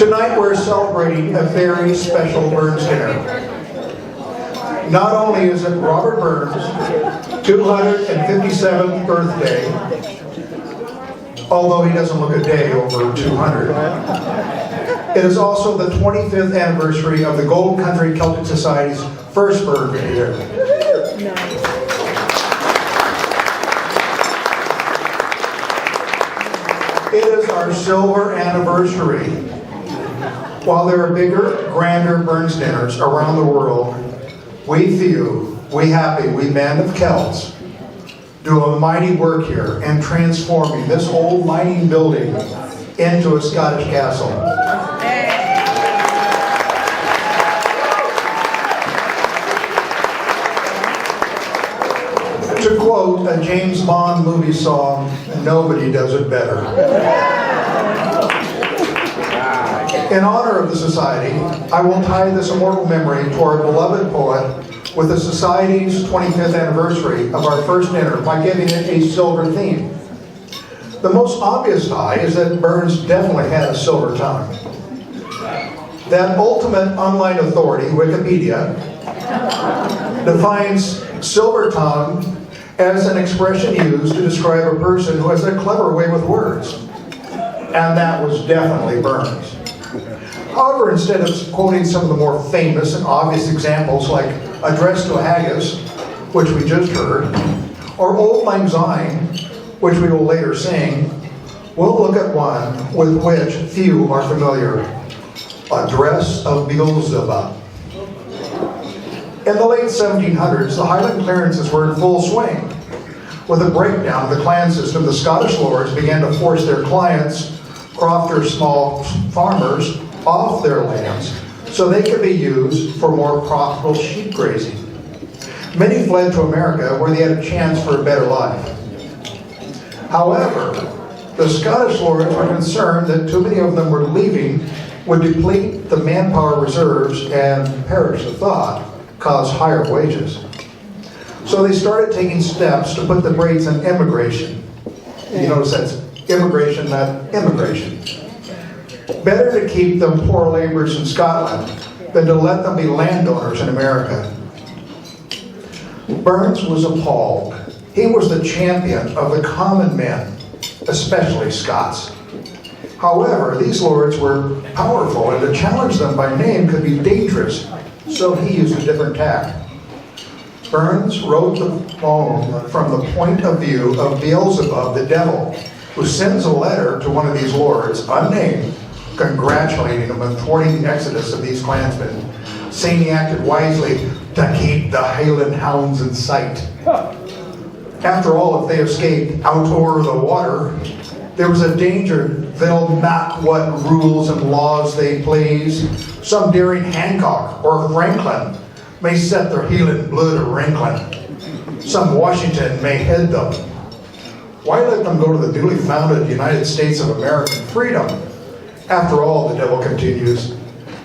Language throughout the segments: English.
Tonight we're celebrating a very special Burns dinner. Not only is it Robert Burns' 257th birthday, although he doesn't look a day over 200, it is also the 25th anniversary of the Gold Country Celtic Society's first Burns dinner. It is our silver anniversary. While there are bigger, grander Burns dinners around the world, we men of Celts, do a mighty work here in transforming this old mining building into a Scottish castle. To quote a James Bond movie song, nobody does it better. In honor of the Society, I will tie this immortal memory to our beloved poet with the Society's 25th anniversary of our first dinner by giving it a silver theme. The most obvious tie is that Burns definitely had a silver tongue. That ultimate online authority, Wikipedia, defines silver tongue as an expression used to describe a person who has a clever way with words. And that was definitely Burns. However, instead of quoting some of the more famous and obvious examples like Address to a Haggis, which we just heard, or Old Lang Syne, which we will later sing, we'll look at one with which few are familiar, Address of Beelzebub. In the late 1700s, the Highland clearances were in full swing. With a breakdown of the clan system, the Scottish lords began to force their clients, crofters, small farmers, off their lands so they could be used for more profitable sheep grazing. Many fled to America where they had a chance for a better life. However, the Scottish lords were concerned that too many of them were leaving would deplete the manpower reserves and, perish the thought, cause higher wages. So they started taking steps to put the brakes on immigration. You notice that's immigration, not immigration. Better to keep them poor laborers in Scotland than to let them be landowners in America. Burns was appalled. He was the champion of the common men, especially Scots. However, these lords were powerful, and to challenge them by name could be dangerous, so he used a different tack. Burns wrote the poem from the point of view of Beelzebub, the devil, who sends a letter to one of these lords, unnamed, congratulating him on thwarting the exodus of these clansmen, saying he acted wisely to keep the Highland hounds in sight. After all, if they escaped out over the water, there was a danger they'll knock what rules and laws they please. Some daring Hancock or Franklin may set their Highland blood a-wrinkling. Some Washington may head them. Why let them go to the newly founded United States of American freedom? After all, the devil continues,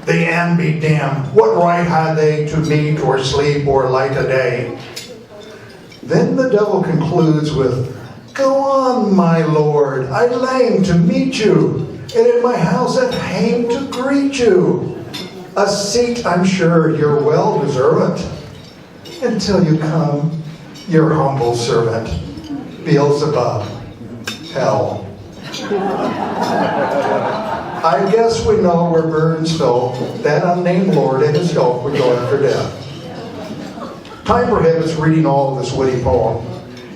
they and be damned, what right had they to meet or sleep or light a day? Then the devil concludes with, go on, my lord, I lang to meet you, and in my house at hame to greet you. A seat, I'm sure, you're well deserved. Until you come, your humble servant, Beelzebub, hell. I guess we know where Burns felt that unnamed lord and his help would go after death. Time prohibits reading all of this witty poem.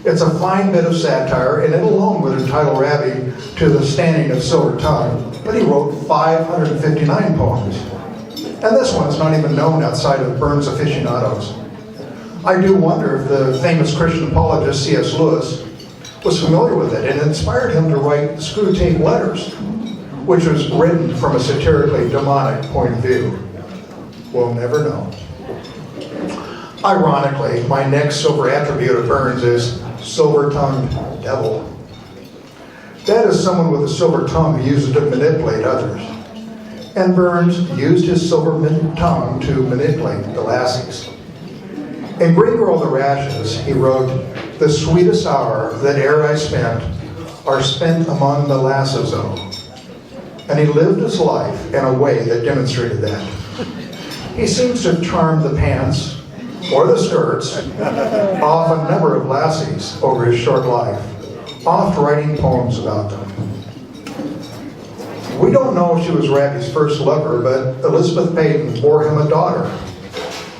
It's a fine bit of satire, and it alone would entitle Rabbie to the standing of silver tongue, but he wrote 559 poems. And this one's not even known outside of Burns aficionados. I do wonder if the famous Christian apologist C.S. Lewis was familiar with it and inspired him to write Screwtape Letters, which was written from a satirically demonic point of view. We'll never know. Ironically, my next silver attribute of Burns is silver-tongued devil. That is someone with a silver tongue who uses it to manipulate others. And Burns used his silver tongue to manipulate the lassies. In Green Girl the Rashes, he wrote, the sweetest hour that e'er I spent are spent among the lasses, oh. and he lived his life in a way that demonstrated that. He seems to have charmed the pants or the skirts off a number of lassies over his short life, oft writing poems about them. We don't know if she was Raby's first lover, but Elizabeth Peyton bore him a daughter,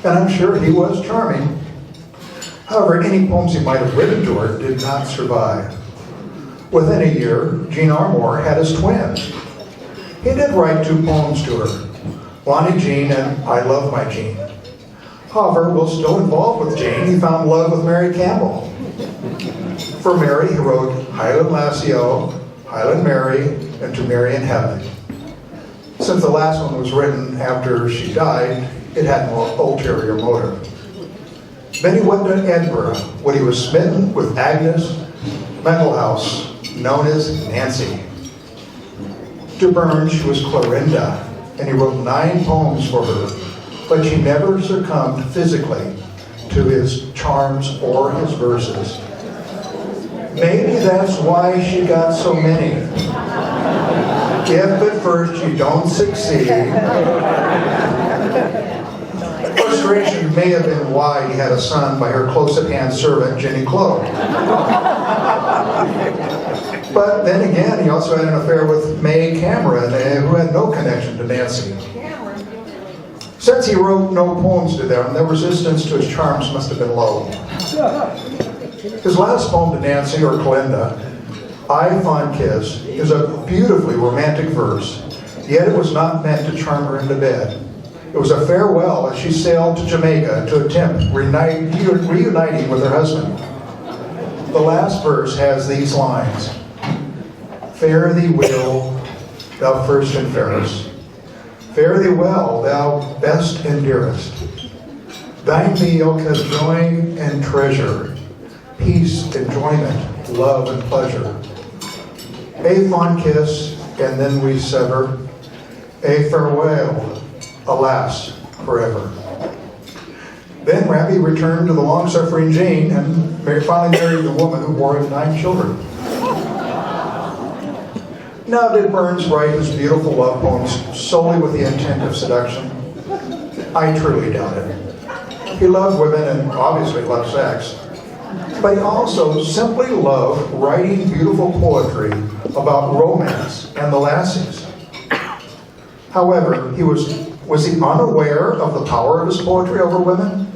and I'm sure he was charming. However, any poems he might have written to her did not survive. Within a year, Jean Armour had his twin. He did write 2 poems to her, Lonnie Jean and I Love My Jean. However, while still involved with Jean, he found love with Mary Campbell. For Mary, he wrote Highland Lassio, Highland Mary, and To Mary in Heaven. Since the last one was written after she died, it had no ulterior motive. Then he went to Edinburgh, when he was smitten with Agnes Mendelhouse, known as Nancy. To Burns, she was Clorinda, and he wrote 9 poems for her, but she never succumbed physically to his charms or his verses. Maybe that's why she got so many. If at first you don't succeed, frustration may have been why he had a son by her close-at-hand servant, Jenny Clow. But then again, he also had an affair with May Cameron, who had no connection to Nancy. Since he wrote no poems to them, the resistance to his charms must have been low. His last poem to Nancy, or Clorinda, I Fond Kiss, is a beautifully romantic verse, yet it was not meant to charm her into bed. It was a farewell as she sailed to Jamaica to attempt reuniting with her husband. The last verse has these lines: Fare thee well, thou first and fairest. Fare thee well, thou best and dearest. Thine be ilk of joy and treasure, peace, enjoyment, love, and pleasure. A fond kiss, and then we sever. A farewell, alas, forever. Then Raby returned to the long-suffering Jean and finally married the woman who bore him 9 children. Now, did Burns write his beautiful love poems solely with the intent of seduction? I truly doubt it. He loved women and obviously loved sex, but he also simply loved writing beautiful poetry about romance and the lassies. However, was he unaware of the power of his poetry over women?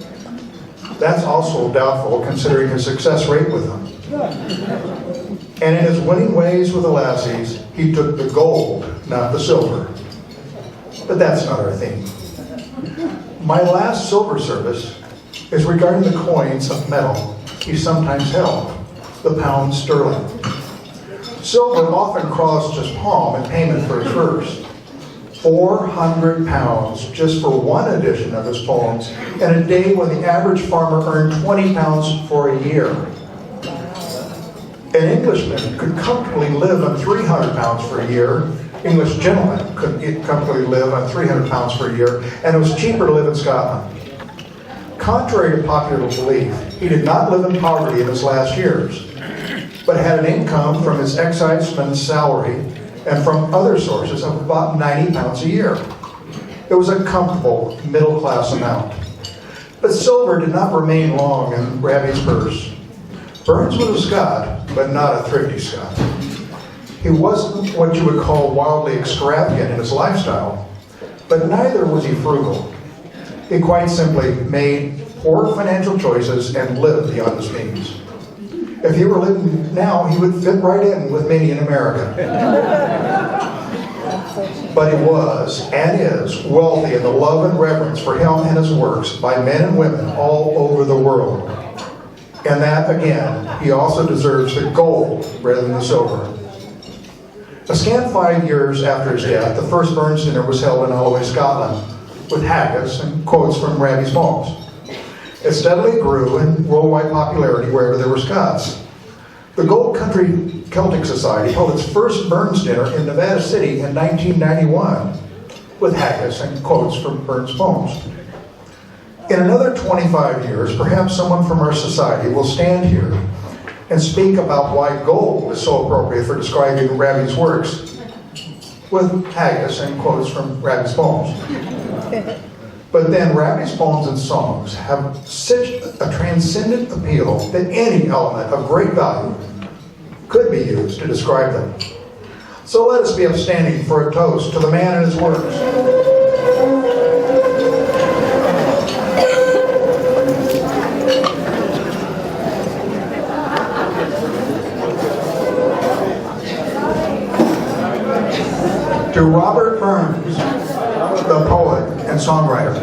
That's also doubtful considering his success rate with them. And in his winning ways with the lassies, he took the gold, not the silver. But that's not our theme. My last silver service is regarding the coins of metal he sometimes held, the pound sterling. Silver often crossed his palm in payment for his verse. 400 pounds just for one edition of his poems, in a day when the average farmer earned 20 pounds for a year. An Englishman could comfortably live on 300 pounds for a year. English gentlemen could comfortably live on 300 pounds per year, and it was cheaper to live in Scotland. Contrary to popular belief, he did not live in poverty in his last years, but had an income from his exciseman's salary and from other sources of about 90 pounds a year. It was a comfortable middle-class amount. But silver did not remain long in Raby's purse. Burns was a Scot, but not a thrifty Scot. He wasn't what you would call wildly extravagant in his lifestyle, but neither was he frugal. He quite simply made poor financial choices and lived beyond his means. If he were living now, he would fit right in with many in America. But he was, and is, wealthy in the love and reverence for him and his works by men and women all over the world. And that, again, he also deserves the gold rather than the silver. A scant 5 years after his death, the first Burns dinner was held in Holloway, Scotland, with haggis and quotes from Raby's poems. It steadily grew in worldwide popularity wherever there were Scots. The Gold Country Celtic Society held its first Burns dinner in Nevada City in 1991 with haggis and quotes from Burns' poems. In another 25 years, perhaps someone from our society will stand here and speak about why gold is so appropriate for describing Raby's works. with haggis and quotes from Rabbi's poems. But then Rabbi's poems and songs have such a transcendent appeal that any element of great value could be used to describe them. So let us be upstanding for a toast to the man and his works. To Robert Burns, the poet and songwriter.